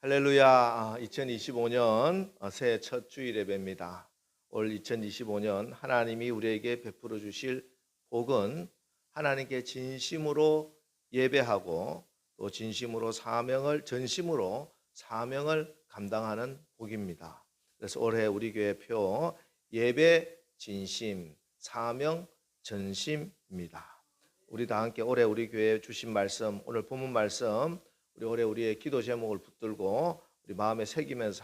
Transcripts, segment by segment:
할렐루야. 2025년 새해 첫 주일 예배입니다. 올 2025년 하나님이 우리에게 베풀어 주실 복은 하나님께 진심으로 예배하고 또 전심으로 사명을 감당하는 복입니다. 그래서 올해 우리 교회 표 예배 진심, 사명 전심입니다. 우리 다 함께 올해 우리 교회에 주신 말씀, 오늘 본문 말씀 올해 우리의 기도 제목을 붙들고 우리 마음에 새기면서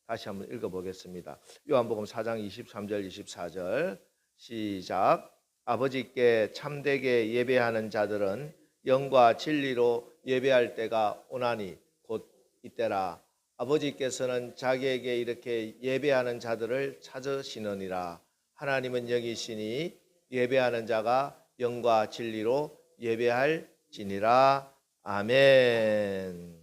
다시 한번 읽어보겠습니다. 요한복음 4장 23절 24절 시작. 아버지께 참되게 예배하는 자들은 영과 진리로 예배할 때가 오나니 곧 이때라. 아버지께서는 자기에게 이렇게 예배하는 자들을 찾으시느니라. 하나님은 영이시니 예배하는 자가 영과 진리로 예배할지니라. 아멘.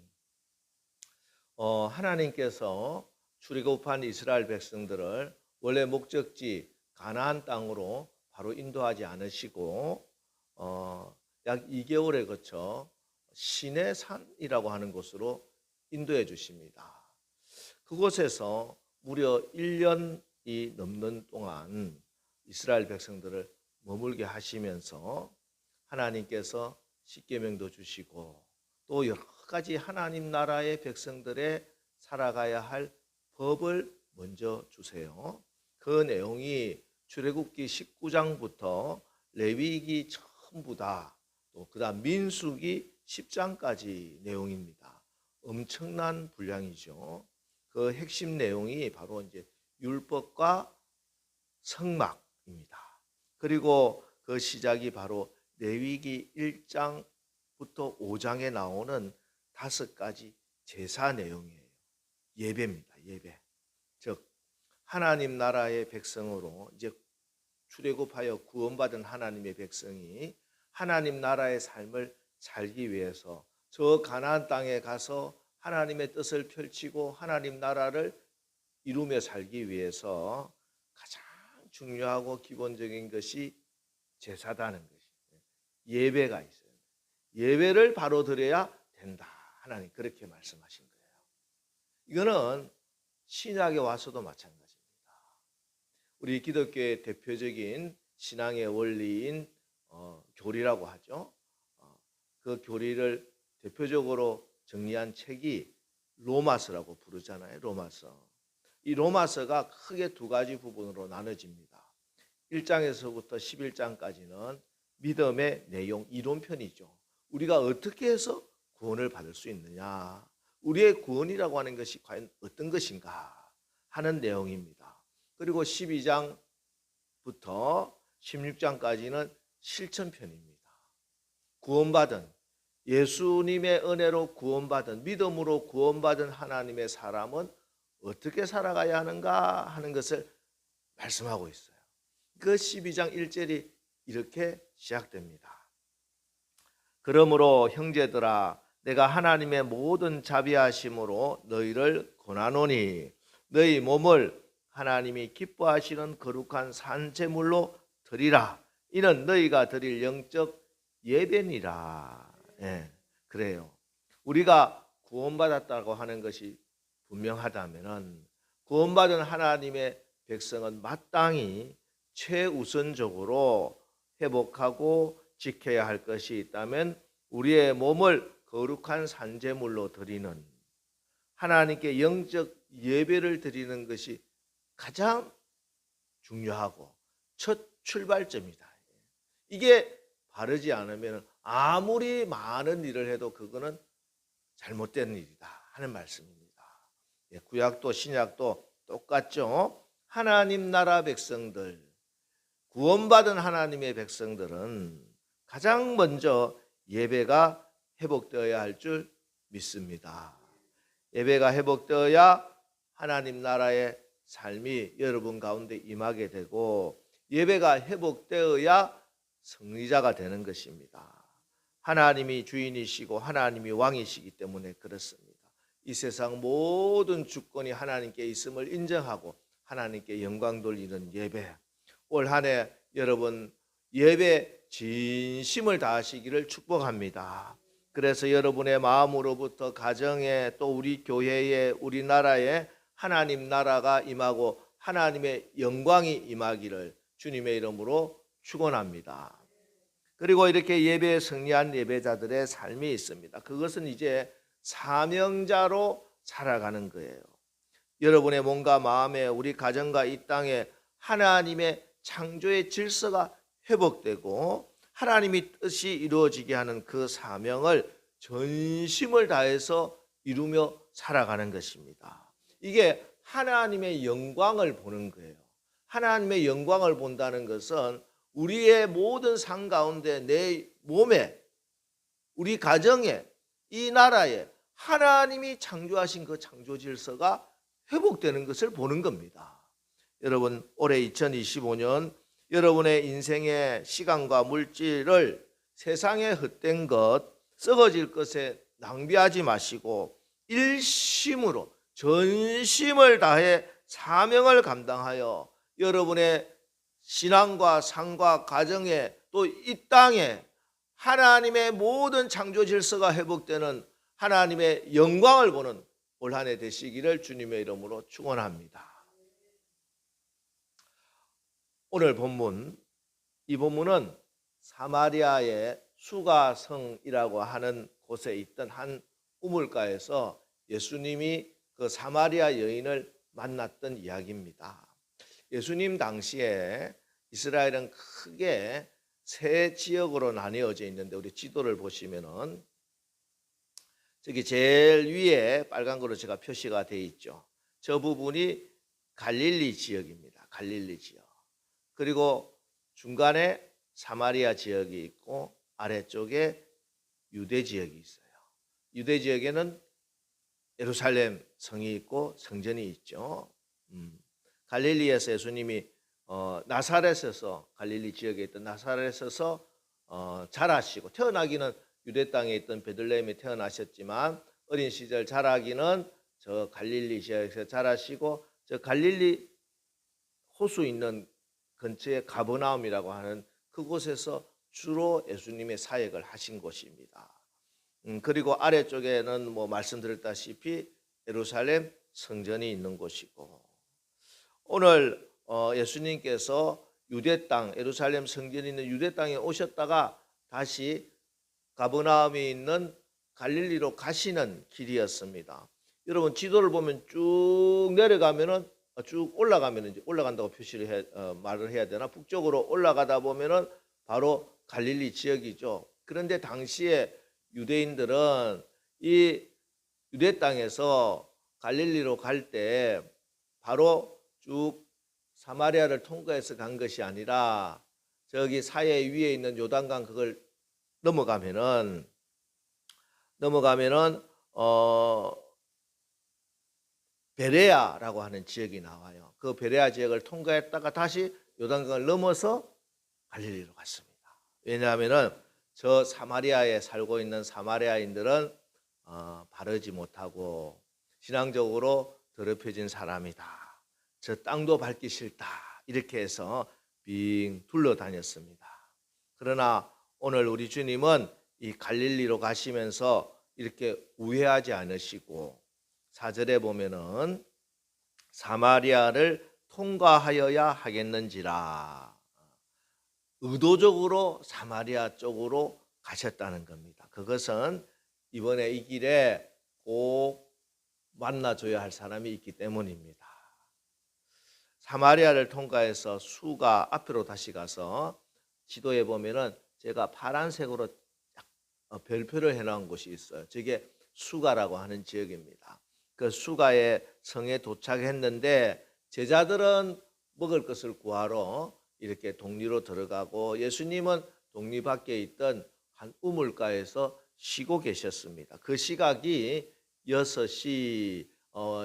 하나님께서 출애굽한 이스라엘 백성들을 원래 목적지 가나안 땅으로 바로 인도하지 않으시고 약 2개월에 거쳐 시내산이라고 하는 곳으로 인도해 주십니다. 그곳에서 무려 1년이 넘는 동안 이스라엘 백성들을 머물게 하시면서 하나님께서 십계명도 주시고 또 여러 가지 하나님 나라의 백성들의 살아가야 할 법을 먼저 주세요. 그 내용이 출애굽기 19장부터 레위기 전부 다 또 그다음 민수기 10장까지 내용입니다. 엄청난 분량이죠. 그 핵심 내용이 바로 이제 율법과 성막입니다. 그리고 그 시작이 바로 레위기 1장부터 5장에 나오는 5가지 제사 내용이에요. 예배입니다. 예배. 즉 하나님 나라의 백성으로 이제 출애굽하여 구원받은 하나님의 백성이 하나님 나라의 삶을 살기 위해서 저 가나안 땅에 가서 하나님의 뜻을 펼치고 하나님 나라를 이루며 살기 위해서 가장 중요하고 기본적인 것이 제사다는 것이에요. 예배가 있어요. 예배를 바로 드려야 된다. 하나님 그렇게 말씀하신 거예요. 이거는 신약에 와서도 마찬가지입니다. 우리 기독교의 대표적인 신앙의 원리인 교리라고 하죠. 그 교리를 대표적으로 정리한 책이 로마서라고 부르잖아요. 로마서. 이 로마서가 크게 2가지 부분으로 나눠집니다. 1장에서부터 11장까지는 믿음의 내용, 이론편이죠. 우리가 어떻게 해서 구원을 받을 수 있느냐, 우리의 구원이라고 하는 것이 과연 어떤 것인가 하는 내용입니다. 그리고 12장부터 16장까지는 실천편입니다. 구원받은, 예수님의 은혜로 구원받은, 믿음으로 구원받은 하나님의 사람은 어떻게 살아가야 하는가 하는 것을 말씀하고 있어요. 그 12장 1절이 이렇게 시작됩니다. 그러므로 형제들아, 내가 하나님의 모든 자비하심으로 너희를 권하노니 너희 몸을 하나님이 기뻐하시는 거룩한 산제물로 드리라. 이는 너희가 드릴 영적 예배니라. 그래요. 우리가 구원받았다고 하는 것이 분명하다면 구원받은 하나님의 백성은 마땅히 최우선적으로 회복하고 지켜야 할 것이 있다면 우리의 몸을 거룩한 산제물로 드리는, 하나님께 영적 예배를 드리는 것이 가장 중요하고 첫 출발점이다. 이게 바르지 않으면 아무리 많은 일을 해도 그거는 잘못된 일이다 하는 말씀입니다. 구약도 신약도 똑같죠. 하나님 나라 백성들, 구원받은 하나님의 백성들은 가장 먼저 예배가 회복되어야 할 줄 믿습니다. 예배가 회복되어야 하나님 나라의 삶이 여러분 가운데 임하게 되고 예배가 회복되어야 승리자가 되는 것입니다. 하나님이 주인이시고 하나님이 왕이시기 때문에 그렇습니다. 이 세상 모든 주권이 하나님께 있음을 인정하고 하나님께 영광 돌리는 예배. 올 한 해 여러분 예배 진심을 다하시기를 축복합니다. 그래서 여러분의 마음으로부터 가정에 또 우리 교회에 우리나라에 하나님 나라가 임하고 하나님의 영광이 임하기를 주님의 이름으로 축원합니다. 그리고 이렇게 예배에 승리한 예배자들의 삶이 있습니다. 그것은 이제 사명자로 살아가는 거예요. 여러분의 몸과 마음에 우리 가정과 이 땅에 하나님의 창조의 질서가 회복되고 하나님이 뜻이 이루어지게 하는 그 사명을 전심을 다해서 이루며 살아가는 것입니다. 이게 하나님의 영광을 보는 거예요. 하나님의 영광을 본다는 것은 우리의 모든 삶 가운데 내 몸에, 우리 가정에, 이 나라에 하나님이 창조하신 그 창조 질서가 회복되는 것을 보는 겁니다. 여러분, 올해 2025년 여러분의 인생의 시간과 물질을 세상에 헛된 것, 썩어질 것에 낭비하지 마시고 일심으로 전심을 다해 사명을 감당하여 여러분의 신앙과 삶과 가정에 또 이 땅에 하나님의 모든 창조 질서가 회복되는 하나님의 영광을 보는 올 한 해 되시기를 주님의 이름으로 축원합니다. 오늘 본문, 이 본문은 사마리아의 수가성이라고 하는 곳에 있던 한 우물가에서 예수님이 그 사마리아 여인을 만났던 이야기입니다. 예수님 당시에 이스라엘은 크게 세 지역으로 나뉘어져 있는데 우리 지도를 보시면은 저기 제일 위에 빨간 거로 제가 표시가 되어 있죠. 저 부분이 갈릴리 지역입니다. 갈릴리 지역. 그리고 중간에 사마리아 지역이 있고 아래쪽에 유대 지역이 있어요. 유대 지역에는 예루살렘 성이 있고 성전이 있죠. 갈릴리에서 예수님이 나사렛에서 갈릴리 지역에 있던 나사렛에서 자라시고 태어나기는 유대 땅에 있던 베들레헴에 태어나셨지만 어린 시절 자라기는 저 갈릴리 지역에서 자라시고 저 갈릴리 호수 있는 근처에 가버나움이라고 하는 그곳에서 주로 예수님의 사역을 하신 곳입니다. 그리고 아래쪽에는 뭐 말씀드렸다시피 예루살렘 성전이 있는 곳이고 오늘 예수님께서 유대 땅 예루살렘 성전이 있는 유대 땅에 오셨다가 다시 가버나움이 있는 갈릴리로 가시는 길이었습니다. 여러분 지도를 보면 쭉 내려가면은 쭉 올라가면 이제 올라간다고 표시를 말을 해야 되나? 북쪽으로 올라가다 보면은 바로 갈릴리 지역이죠. 그런데 당시에 유대인들은 이 유대 땅에서 갈릴리로 갈 때 바로 쭉 사마리아를 통과해서 간 것이 아니라 저기 사해 위에 있는 요단강 그걸 넘어가면은 베레아라고 하는 지역이 나와요. 그 베레아 지역을 통과했다가 다시 요단강을 넘어서 갈릴리로 갔습니다. 왜냐하면은 저 사마리아에 살고 있는 사마리아인들은 바르지 못하고 신앙적으로 더럽혀진 사람이다. 저 땅도 밟기 싫다. 이렇게 해서 빙 둘러다녔습니다. 그러나 오늘 우리 주님은 이 갈릴리로 가시면서 이렇게 우회하지 않으시고 4절에 보면은 사마리아를 통과하여야 하겠는지라 의도적으로 사마리아 쪽으로 가셨다는 겁니다. 그것은 이번에 이 길에 꼭 만나줘야 할 사람이 있기 때문입니다. 사마리아를 통과해서 수가 앞으로 다시 가서 지도에 보면은 제가 파란색으로 별표를 해놓은 곳이 있어요. 저게 수가라고 하는 지역입니다. 그 수가의 성에 도착했는데 제자들은 먹을 것을 구하러 이렇게 동리로 들어가고 예수님은 동리 밖에 있던 한 우물가에서 쉬고 계셨습니다. 그 시각이 6시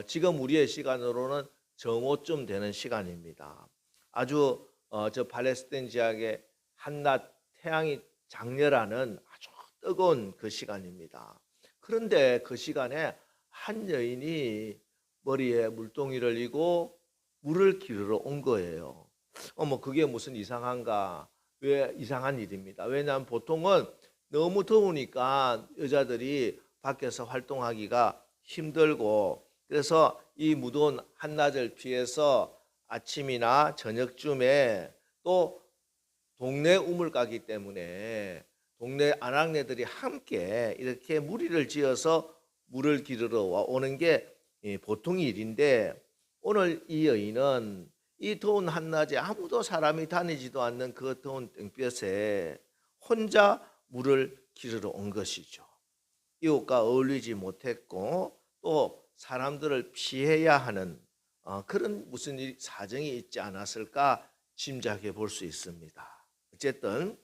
지금 우리의 시간으로는 정오쯤 되는 시간입니다. 아주 저 팔레스타인 지역의 한낮 태양이 장렬하는 아주 뜨거운 그 시간입니다. 그런데 그 시간에 한 여인이 머리에 물동이를 이고 물을 기르러 온 거예요. 그게 무슨 이상한가? 왜 이상한 일입니다. 왜냐하면 보통은 너무 더우니까 여자들이 밖에서 활동하기가 힘들고, 그래서 이 무더운 한낮을 피해서 아침이나 저녁쯤에 또 동네 우물가기 때문에 동네 아낙네들이 함께 이렇게 무리를 지어서 물을 기르러 오는 게 보통 일인데, 오늘 이 여인은 이 더운 한낮에 아무도 사람이 다니지도 않는 그 더운 땡볕에 혼자 물을 기르러 온 것이죠. 이웃과 어울리지 못했고 또 사람들을 피해야 하는 그런 무슨 사정이 있지 않았을까 짐작해 볼 수 있습니다. 어쨌든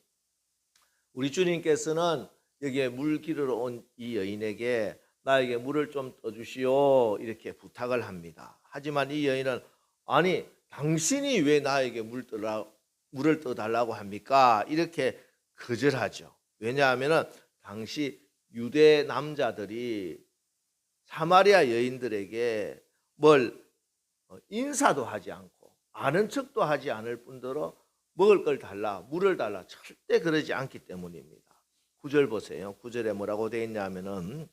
우리 주님께서는 여기에 물 기르러 온 이 여인에게 나에게 물을 좀 떠주시오 이렇게 부탁을 합니다. 하지만 이 여인은 아니 당신이 왜 나에게 물을 떠달라고 합니까? 이렇게 거절하죠. 왜냐하면 당시 유대 남자들이 사마리아 여인들에게 뭘 인사도 하지 않고 아는 척도 하지 않을 뿐더러 먹을 걸 달라, 물을 달라 절대 그러지 않기 때문입니다. 9절 보세요. 9절에 뭐라고 되어 있냐면은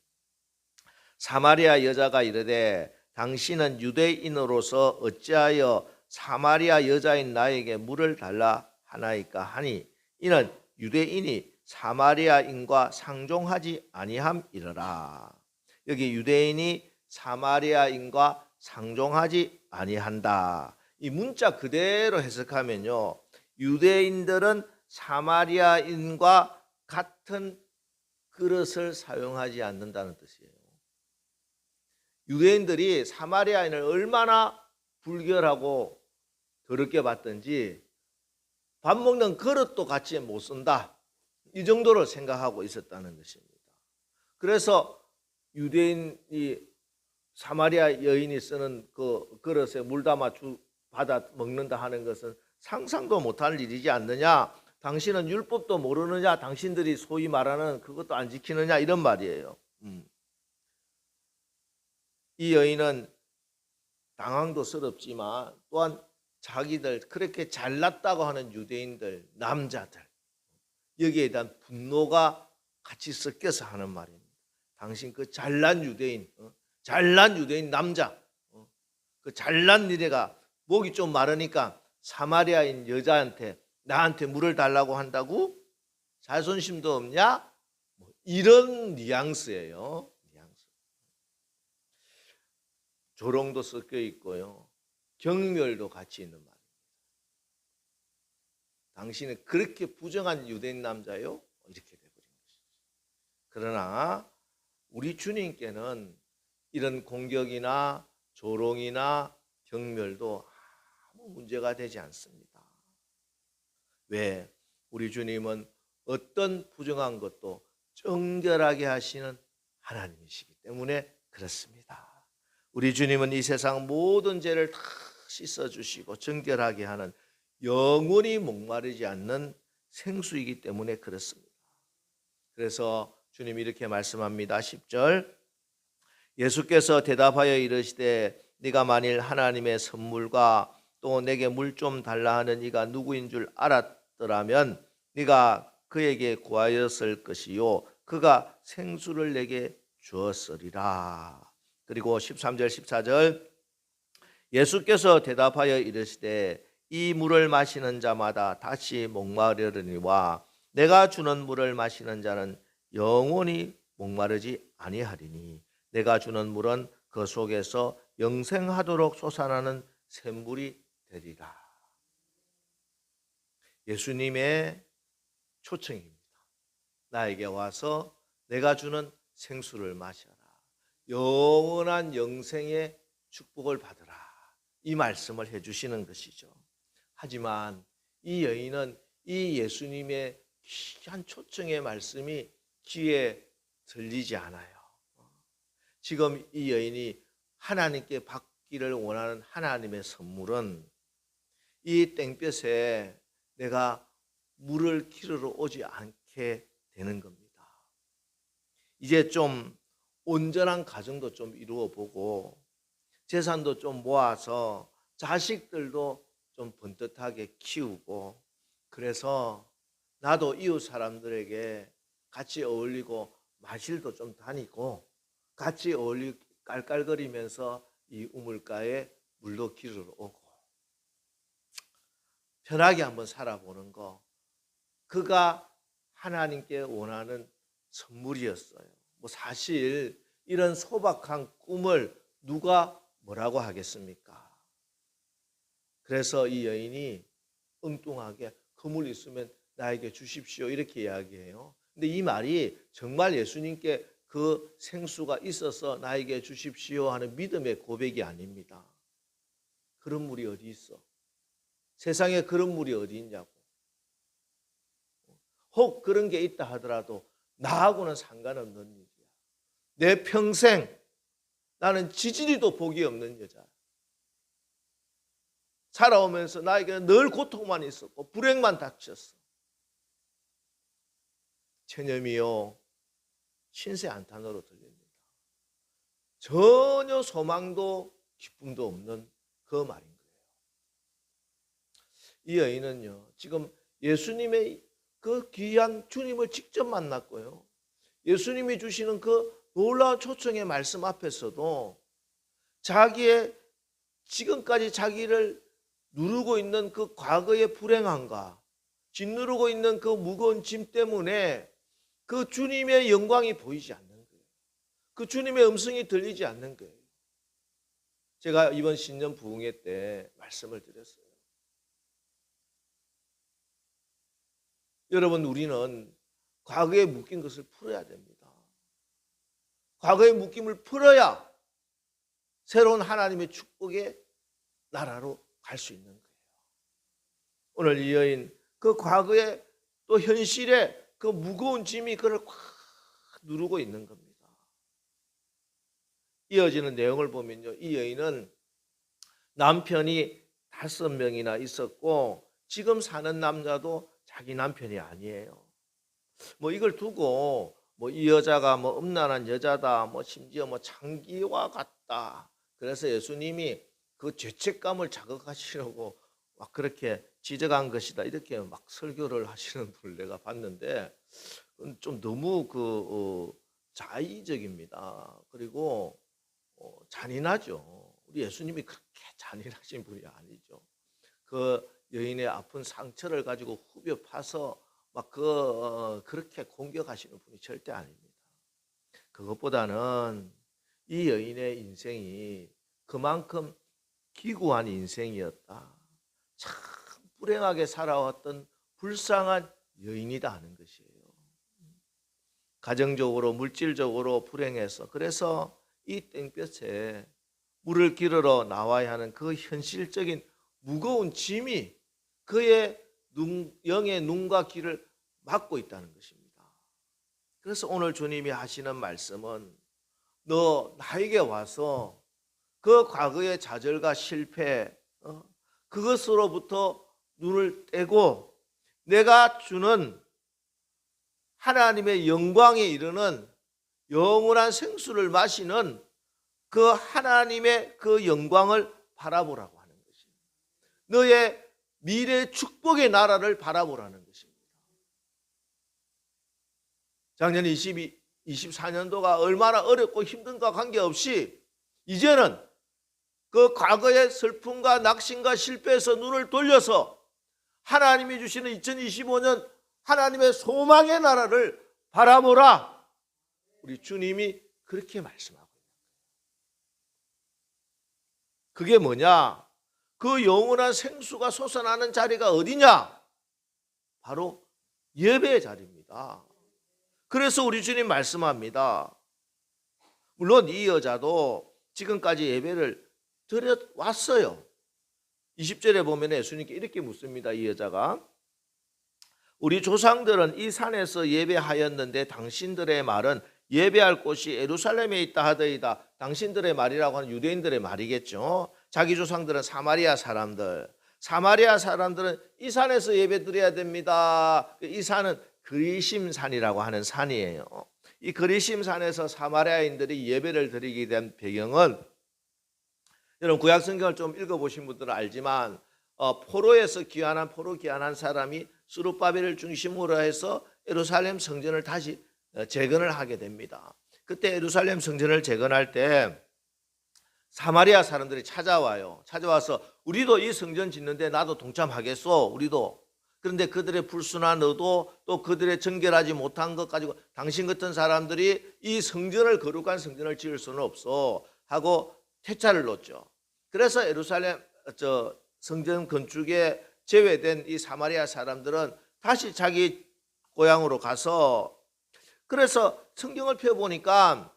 사마리아 여자가 이르되 당신은 유대인으로서 어찌하여 사마리아 여자인 나에게 물을 달라 하나이까 하니 이는 유대인이 사마리아인과 상종하지 아니함이러라. 여기 유대인이 사마리아인과 상종하지 아니한다. 이 문자 그대로 해석하면요, 유대인들은 사마리아인과 같은 그릇을 사용하지 않는다는 뜻이에요. 유대인들이 사마리아인을 얼마나 불결하고 더럽게 봤던지 밥 먹는 그릇도 같이 못 쓴다, 이 정도로 생각하고 있었다는 것입니다. 그래서 유대인이 사마리아 여인이 쓰는 그 그릇에 물 담아 받아 먹는다 하는 것은 상상도 못할 일이지 않느냐, 당신은 율법도 모르느냐, 당신들이 소위 말하는 그것도 안 지키느냐, 이런 말이에요. 이 여인은 당황도 스럽지만 또한 자기들 그렇게 잘났다고 하는 유대인들, 남자들, 여기에 대한 분노가 같이 섞여서 하는 말입니다. 당신 그 잘난 유대인, 잘난 유대인 남자, 그 잘난 니네가 목이 좀 마르니까 사마리아인 여자한테 나한테 물을 달라고 한다고? 자존심도 없냐? 이런 뉘앙스예요. 뉘앙스. 조롱도 섞여 있고요, 경멸도 같이 있는 말입니다. 당신은 그렇게 부정한 유대인 남자요? 이렇게 돼버린 것이죠. 그러나 우리 주님께는 이런 공격이나 조롱이나 경멸도 아무 문제가 되지 않습니다. 왜? 우리 주님은 어떤 부정한 것도 정결하게 하시는 하나님이시기 때문에 그렇습니다. 우리 주님은 이 세상 모든 죄를 다 씻어주시고 정결하게 하는 영원히 목마르지 않는 생수이기 때문에 그렇습니다. 그래서 주님이 이렇게 말씀합니다. 10절, 예수께서 대답하여 이르시되 네가 만일 하나님의 선물과 또 내게 물 좀 달라 하는 이가 누구인 줄 알았더라면 네가 그에게 구하였을 것이요 그가 생수를 내게 주었으리라. 그리고 13절 14절, 예수께서 대답하여 이르시되 이 물을 마시는 자마다 다시 목마르리니와 내가 주는 물을 마시는 자는 영원히 목마르지 아니하리니 내가 주는 물은 그 속에서 영생하도록 솟아나는 샘물이 되리라. 예수님의 초청입니다. 나에게 와서 내가 주는 생수를 마셔라. 영원한 영생의 축복을 받으라. 이 말씀을 해주시는 것이죠. 하지만 이 여인은 이 예수님의 귀한 초청의 말씀이 귀에 들리지 않아요. 지금 이 여인이 하나님께 받기를 원하는 하나님의 선물은 이 땡볕에 내가 물을 기르러 오지 않게 되는 겁니다. 이제 좀 온전한 가정도 좀 이루어 보고 재산도 좀 모아서 자식들도 좀 번듯하게 키우고, 그래서 나도 이웃 사람들에게 같이 어울리고 마실도 좀 다니고 같이 어울리 깔깔거리면서 이 우물가에 물도 기르러 오고 편하게 한번 살아보는 거, 그가 하나님께 원하는 선물이었어요. 뭐 사실 이런 소박한 꿈을 누가 뭐라고 하겠습니까? 그래서 이 여인이 엉뚱하게 그물 있으면 나에게 주십시오 이렇게 이야기해요. 근데 이 말이 정말 예수님께 그 생수가 있어서 나에게 주십시오 하는 믿음의 고백이 아닙니다. 그런 물이 어디 있어? 세상에 그런 물이 어디 있냐고. 혹 그런 게 있다 하더라도 나하고는 상관없는 일이야. 내 평생 나는 지지리도 복이 없는 여자. 살아오면서 나에게는 늘 고통만 있었고 불행만 닥쳤어. 체념이요 신세 한탄으로 들립니다. 전혀 소망도 기쁨도 없는 그 말인 거예요. 이 여인은요 지금 예수님의 그 귀한 주님을 직접 만났고요, 예수님이 주시는 그 놀라운 초청의 말씀 앞에서도 자기의 지금까지 자기를 누르고 있는 그 과거의 불행함과 짓누르고 있는 그 무거운 짐 때문에 그 주님의 영광이 보이지 않는 거예요. 그 주님의 음성이 들리지 않는 거예요. 제가 이번 신년 부흥회 때 말씀을 드렸어요. 여러분, 우리는 과거에 묶인 것을 풀어야 됩니다. 과거의 묶임을 풀어야 새로운 하나님의 축복의 나라로 갈 수 있는 거예요. 오늘 이 여인 그 과거의 또 현실의 그 무거운 짐이 그를 꽉 누르고 있는 겁니다. 이어지는 내용을 보면요, 이 여인은 남편이 5명이나 있었고 지금 사는 남자도 자기 남편이 아니에요. 뭐 이걸 두고 뭐 이 여자가 뭐 음란한 여자다, 뭐 심지어 뭐 창기와 같다. 그래서 예수님이 그 죄책감을 자극하시려고 막 그렇게 지적한 것이다 이렇게 막 설교를 하시는 분을 내가 봤는데 좀 너무 자의적입니다. 그리고 잔인하죠. 우리 예수님이 그렇게 잔인하신 분이 아니죠. 그 여인의 아픈 상처를 가지고 후벼 파서 막 그렇게 공격하시는 분이 절대 아닙니다. 그것보다는 이 여인의 인생이 그만큼 기구한 인생이었다. 참 불행하게 살아왔던 불쌍한 여인이다 하는 것이에요. 가정적으로 물질적으로 불행해서 그래서 이 땡볕에 물을 기르러 나와야 하는 그 현실적인 무거운 짐이 그의 영의 눈과 귀를 막고 있다는 것입니다. 그래서 오늘 주님이 하시는 말씀은 너 나에게 와서 그 과거의 좌절과 실패 그것으로부터 눈을 떼고 내가 주는 하나님의 영광에 이르는 영원한 생수를 마시는 그 하나님의 그 영광을 바라보라고 하는 것입니다. 너의 미래 축복의 나라를 바라보라는 것입니다. 작년 24년도가 얼마나 어렵고 힘든가 관계없이 이제는 그 과거의 슬픔과 낙심과 실패에서 눈을 돌려서 하나님이 주시는 2025년 하나님의 소망의 나라를 바라보라. 우리 주님이 그렇게 말씀하고 있는 거예요. 그게 뭐냐? 그 영원한 생수가 솟아나는 자리가 어디냐? 바로 예배의 자리입니다. 그래서 우리 주님 말씀합니다. 물론 이 여자도 지금까지 예배를 드려왔어요. 20절에 보면 예수님께 이렇게 묻습니다. 이 여자가 우리 조상들은 이 산에서 예배하였는데 당신들의 말은 예배할 곳이 예루살렘에 있다 하더이다. 당신들의 말이라고 하는 유대인들의 말이겠죠. 자기 조상들은 사마리아 사람들은 이 산에서 예배 드려야 됩니다. 이 산은 그리심산이라고 하는 산이에요. 이 그리심산에서 사마리아인들이 예배를 드리게 된 배경은 여러분 구약 성경을 좀 읽어보신 분들은 알지만 포로 귀환한 사람이 스룹바벨을 중심으로 해서 예루살렘 성전을 다시 재건을 하게 됩니다. 그때 예루살렘 성전을 재건할 때 사마리아 사람들이 찾아와서 우리도 이 성전 짓는데 나도 동참하겠소. 우리도. 그런데 그들의 불순한 의도 또 그들의 정결하지 못한 것 가지고 당신 같은 사람들이 이 성전을 거룩한 성전을 지을 수는 없어 하고 퇴짜를 놓죠. 그래서 예루살렘 성전 건축에 제외된 이 사마리아 사람들은 다시 자기 고향으로 가서, 그래서 성경을 펴보니까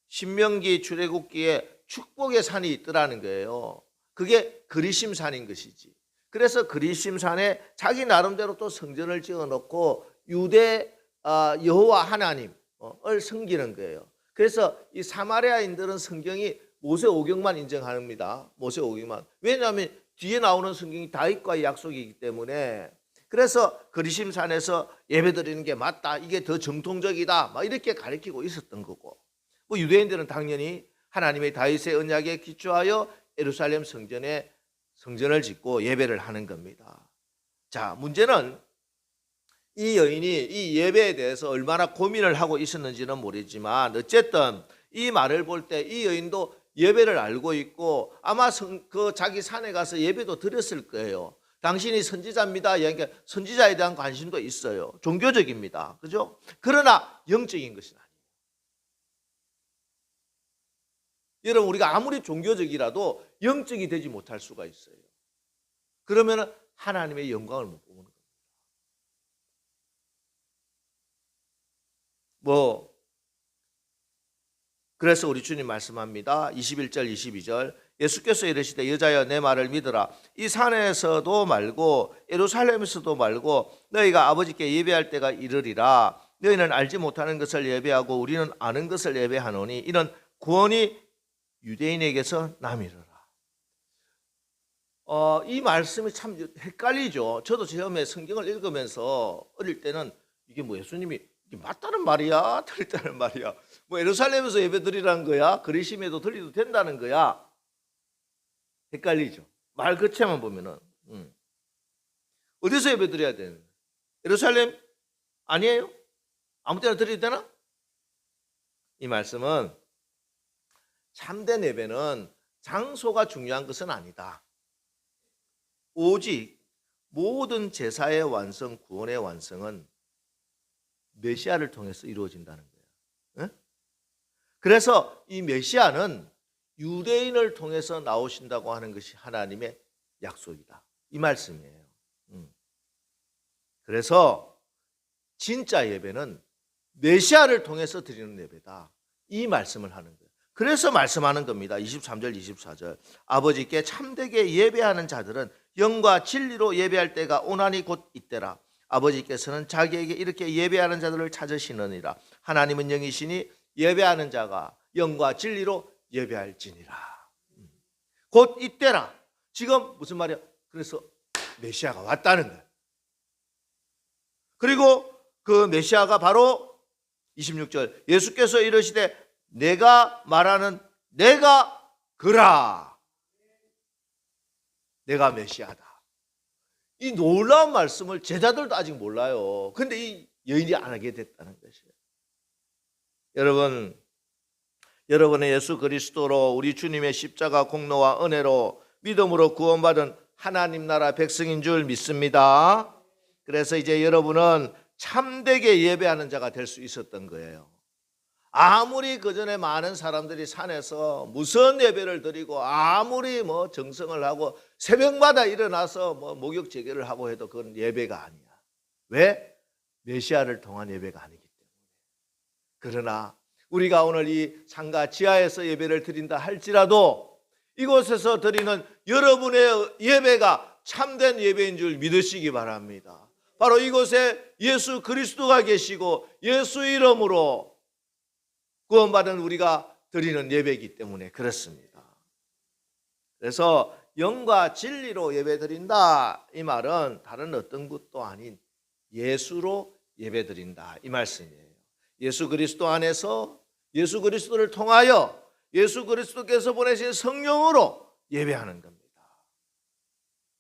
신명기 출애굽기에 축복의 산이 있더라는 거예요. 그게 그리심산인 것이지. 그래서 그리심산에 자기 나름대로 또 성전을 지어놓고 유대 여호와 하나님을 섬기는 거예요. 그래서 이 사마리아인들은 성경이 모세오경만 인정합니다. 모세오경만. 왜냐하면 뒤에 나오는 성경이 다윗과의 약속이기 때문에. 그래서 그리심산에서 예배드리는 게 맞다, 이게 더 정통적이다, 막 이렇게 가르치고 있었던 거고, 뭐 유대인들은 당연히 하나님의 다윗의 언약에 기초하여 예루살렘 성전을 짓고 예배를 하는 겁니다. 자, 문제는 이 여인이 이 예배에 대해서 얼마나 고민을 하고 있었는지는 모르지만 어쨌든 이 말을 볼 때 이 여인도 예배를 알고 있고 아마 그 자기 산에 가서 예배도 드렸을 거예요. 당신이 선지자입니다. 그러니까 선지자에 대한 관심도 있어요. 종교적입니다. 그죠? 그러나 영적인 것은 아니에요. 여러분, 우리가 아무리 종교적이라도 영적이 되지 못할 수가 있어요. 그러면 하나님의 영광을 못 보는 겁니다. 그래서 우리 주님 말씀합니다. 21절 22절 예수께서 이르시되 여자여 내 말을 믿으라. 이 산에서도 말고 예루살렘에서도 말고 너희가 아버지께 예배할 때가 이르리라. 너희는 알지 못하는 것을 예배하고 우리는 아는 것을 예배하노니 이는 구원이 유대인에게서 남이르라. 이 말씀이 참 헷갈리죠. 저도 처음에 성경을 읽으면서 어릴 때는 이게 뭐 예수님이 이게 맞다는 말이야, 틀리다는 말이야, 뭐 예루살렘에서 예배드리라는 거야, 그리심에도 드려도 된다는 거야, 헷갈리죠. 말 그체만 보면은 어디서 예배드려야 되는 거야? 예루살렘 아니에요? 아무 때나 드려도 되나? 이 말씀은 참된 예배는 장소가 중요한 것은 아니다. 오직 모든 제사의 완성, 구원의 완성은 메시아를 통해서 이루어진다는 거예요. 그래서 이 메시아는 유대인을 통해서 나오신다고 하는 것이 하나님의 약속이다, 이 말씀이에요. 그래서 진짜 예배는 메시아를 통해서 드리는 예배다, 이 말씀을 하는 거예요. 그래서 말씀하는 겁니다. 23절 24절 아버지께 참되게 예배하는 자들은 영과 진리로 예배할 때가 오나니 곧 이때라. 아버지께서는 자기에게 이렇게 예배하는 자들을 찾으시느니라. 하나님은 영이시니 예배하는 자가 영과 진리로 예배할지니라. 곧 이때라. 지금 무슨 말이야? 그래서 메시아가 왔다는 거예요. 그리고 그 메시아가 바로 26절 예수께서 이르시되 내가 말하는 내가 그라. 내가 메시아다. 이 놀라운 말씀을 제자들도 아직 몰라요. 근데 이 여인이 안 하게 됐다는 것이에요. 여러분의 예수 그리스도로 우리 주님의 십자가 공로와 은혜로 믿음으로 구원받은 하나님 나라 백성인 줄 믿습니다. 그래서 이제 여러분은 참되게 예배하는 자가 될 수 있었던 거예요. 아무리 그전에 많은 사람들이 산에서 무슨 예배를 드리고 아무리 뭐 정성을 하고 새벽마다 일어나서 뭐 목욕 제결을 하고 해도 그건 예배가 아니야. 왜? 메시아를 통한 예배가 아니기 때문에. 그러나 우리가 오늘 이 상가 지하에서 예배를 드린다 할지라도 이곳에서 드리는 여러분의 예배가 참된 예배인 줄 믿으시기 바랍니다. 바로 이곳에 예수 그리스도가 계시고 예수 이름으로 구원받은 우리가 드리는 예배이기 때문에 그렇습니다. 그래서 영과 진리로 예배 드린다, 이 말은 다른 어떤 것도 아닌 예수로 예배 드린다, 이 말씀이에요. 예수 그리스도 안에서 예수 그리스도를 통하여 예수 그리스도께서 보내신 성령으로 예배하는 겁니다.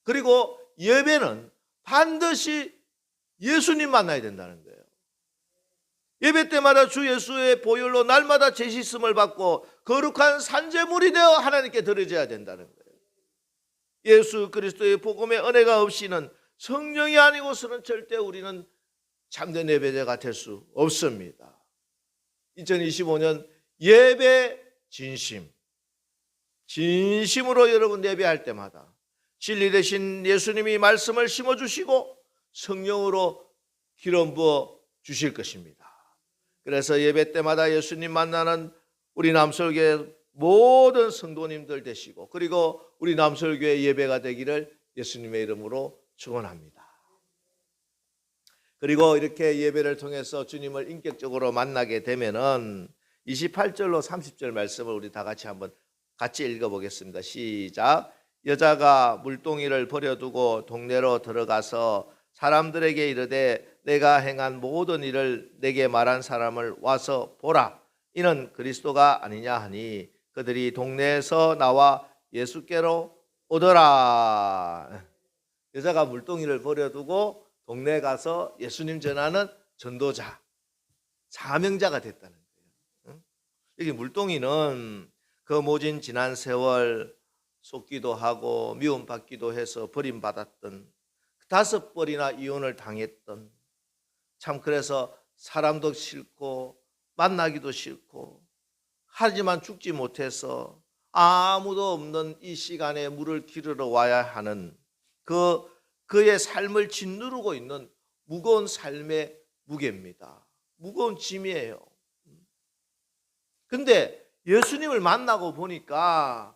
그리고 예배는 반드시 예수님 만나야 된다는 거예요. 예배 때마다 주 예수의 보혈로 날마다 죄 씻음을 받고 거룩한 산제물이 되어 하나님께 드려져야 된다는 거예요. 예수 그리스도의 복음의 은혜가 없이는, 성령이 아니고서는 절대 우리는 참된 예배자가 될 수 없습니다. 2025년 예배 진심으로 여러분 예배할 때마다 진리 대신 예수님이 말씀을 심어주시고 성령으로 기름 부어 주실 것입니다. 그래서 예배 때마다 예수님 만나는 우리 남설교회 모든 성도님들 되시고, 그리고 우리 남설교회 예배가 되기를 예수님의 이름으로 축원합니다. 그리고 이렇게 예배를 통해서 주님을 인격적으로 만나게 되면은 28절로 30절 말씀을 우리 다 같이 한번 같이 읽어보겠습니다. 시작. 여자가 물동이를 버려두고 동네로 들어가서 사람들에게 이르되 내가 행한 모든 일을 내게 말한 사람을 와서 보라. 이는 그리스도가 아니냐 하니 그들이 동네에서 나와 예수께로 오더라. 여자가 물동이를 버려두고 동네에 가서 예수님 전하는 전도자, 사명자가 됐다는 거예요. 여기 물동이는 그 모진 지난 세월 속기도 하고 미움받기도 해서 버림받았던, 5번이나 이혼을 당했던, 참 그래서 사람도 싫고 만나기도 싫고, 하지만 죽지 못해서 아무도 없는 이 시간에 물을 기르러 와야 하는 그의 삶을 짓누르고 있는 무거운 삶의 무게입니다. 무거운 짐이에요. 근데 예수님을 만나고 보니까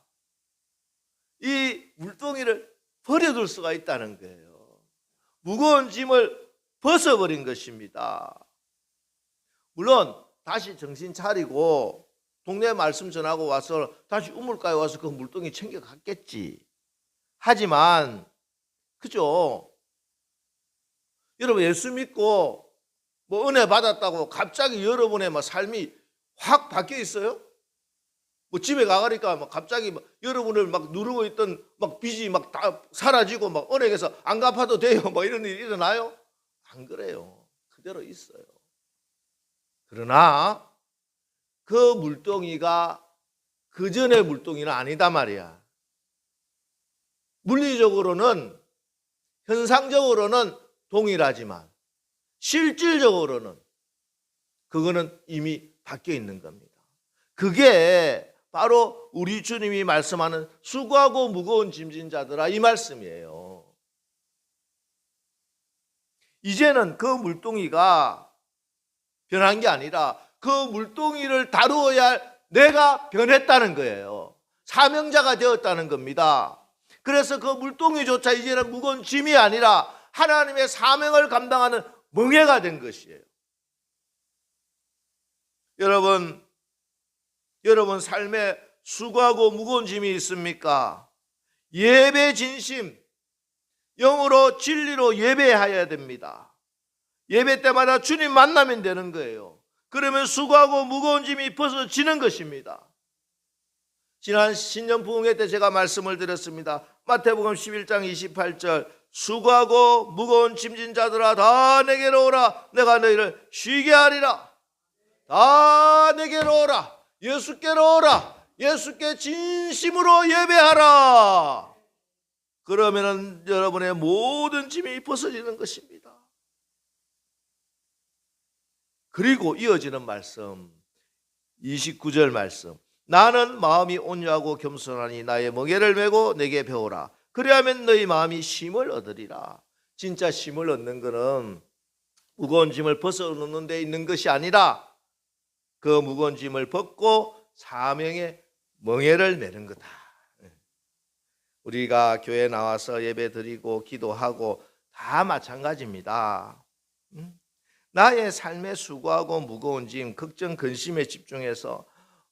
이 물동이를 버려둘 수가 있다는 거예요. 무거운 짐을 벗어버린 것입니다. 물론 다시 정신 차리고 동네 말씀 전하고 와서 다시 우물가에 와서 그 물동이 챙겨갔겠지. 하지만 그죠? 여러분, 예수 믿고 뭐 은혜 받았다고 갑자기 여러분의 막 삶이 확 바뀌어 있어요? 뭐 집에 가니까 막 갑자기 막 여러분을 막 누르고 있던 막 빚이 막 다 사라지고 막 은행에서 안 갚아도 돼요, 뭐 이런 일이 일어나요? 안 그래요. 그대로 있어요. 그러나 그 물동이가 그 전의 물동이는 아니다 말이야. 물리적으로는, 현상적으로는 동일하지만 실질적으로는 그거는 이미 바뀌어 있는 겁니다. 그게 바로 우리 주님이 말씀하는 수고하고 무거운 짐진 자들아, 이 말씀이에요. 이제는 그 물동이가 변한 게 아니라 그 물동이를 다루어야 할 내가 변했다는 거예요. 사명자가 되었다는 겁니다. 그래서 그 물동이조차 이제는 무거운 짐이 아니라 하나님의 사명을 감당하는 멍에가 된 것이에요. 여러분 삶에 수고하고 무거운 짐이 있습니까? 예배 진심, 영으로 진리로 예배해야 됩니다. 예배 때마다 주님 만나면 되는 거예요. 그러면 수고하고 무거운 짐이 벗어지는 것입니다. 지난 신년 부흥회 때 제가 말씀을 드렸습니다. 마태복음 11장 28절, 수고하고 무거운 짐진 자들아 다 내게로 오라. 내가 너희를 쉬게 하리라. 다 내게로 오라. 예수께로 오라. 예수께 진심으로 예배하라. 그러면은 여러분의 모든 짐이 벗어지는 것입니다. 그리고 이어지는 말씀, 29절 말씀. 나는 마음이 온유하고 겸손하니 나의 멍에를 메고 내게 배우라. 그리하면 너희 마음이 쉼을 얻으리라. 진짜 쉼을 얻는 것은 무거운 짐을 벗어놓는 데 있는 것이 아니라 그 무거운 짐을 벗고 사명의 멍에를 메는 거다. 우리가 교회 나와서 예배 드리고 기도하고 다 마찬가지입니다. 나의 삶에 수고하고 무거운 짐, 걱정, 근심에 집중해서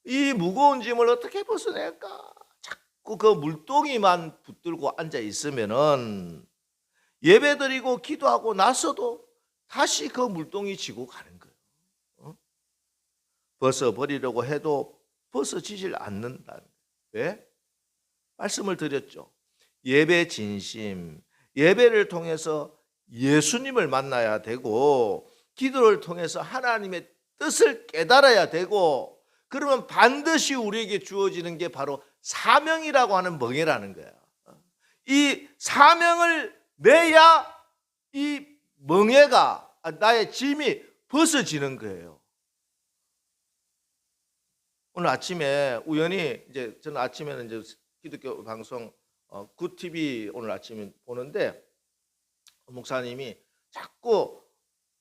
이 무거운 짐을 어떻게 벗어낼까? 자꾸 그 물동이만 붙들고 앉아 있으면은 예배 드리고 기도하고 나서도 다시 그 물동이 지고 가는 거예요. 벗어버리려고 해도 벗어지질 않는다는 거예요. 왜? 말씀을 드렸죠. 예배 진심, 예배를 통해서 예수님을 만나야 되고 기도를 통해서 하나님의 뜻을 깨달아야 되고, 그러면 반드시 우리에게 주어지는 게 바로 사명이라고 하는 멍에라는 거야. 이 사명을 매야 이 멍에가, 나의 짐이 벗어지는 거예요. 오늘 아침에 우연히 이제 저는 아침에는 이제 기독교 방송 굿TV 오늘 아침에 보는데, 목사님이 자꾸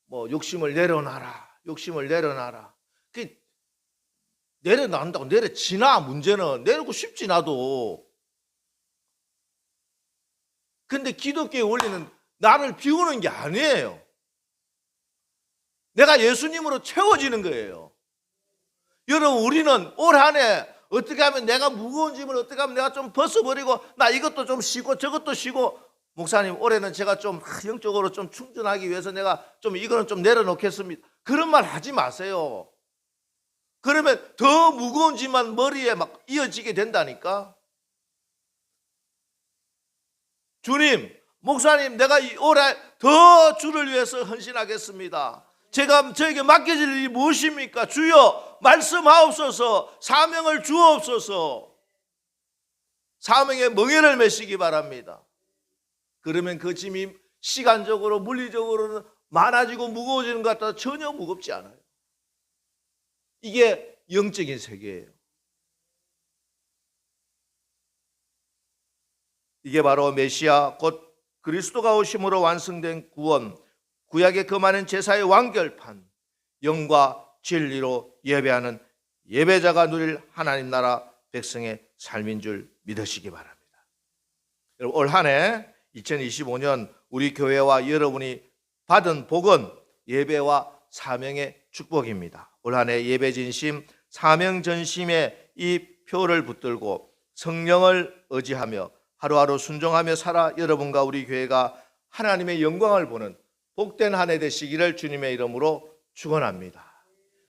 뭐 욕심을 내려놔라, 욕심을 내려놔라. 그 내려놔온다고 내려지나? 문제는 내리고 싶지 나도. 근데 기독교의 원리는 나를 비우는 게 아니에요. 내가 예수님으로 채워지는 거예요. 여러분, 우리는 올 한 해 어떻게 하면 내가 무거운 짐을 어떻게 하면 내가 좀 벗어버리고, 나 이것도 좀 쉬고 저것도 쉬고, 목사님 올해는 제가 좀 영적으로 좀 충전하기 위해서 내가 좀 이거는 좀 내려놓겠습니다. 그런 말 하지 마세요. 그러면 더 무거운 짐만 머리에 막 이어지게 된다니까. 주님, 목사님, 내가 올해 더 주를 위해서 헌신하겠습니다. 저에게 맡겨질 일이 무엇입니까? 주여 말씀하옵소서. 사명을 주옵소서. 사명의 멍에를 메시기 바랍니다. 그러면 그 짐이 시간적으로 물리적으로는 많아지고 무거워지는 것 같아도 전혀 무겁지 않아요. 이게 영적인 세계예요. 이게 바로 메시아 곧 그리스도가 오심으로 완성된 구원, 구약의 그 많은 제사의 완결판, 영과 진리로 예배하는 예배자가 누릴 하나님 나라 백성의 삶인 줄 믿으시기 바랍니다. 여러분, 올 한 해 2025년 우리 교회와 여러분이 받은 복은 예배와 사명의 축복입니다. 올 한 해 예배 진심, 사명 전심의 이 표를 붙들고 성령을 의지하며 하루하루 순종하며 살아 여러분과 우리 교회가 하나님의 영광을 보는 복된 한 해 되시기를 주님의 이름으로 축원합니다.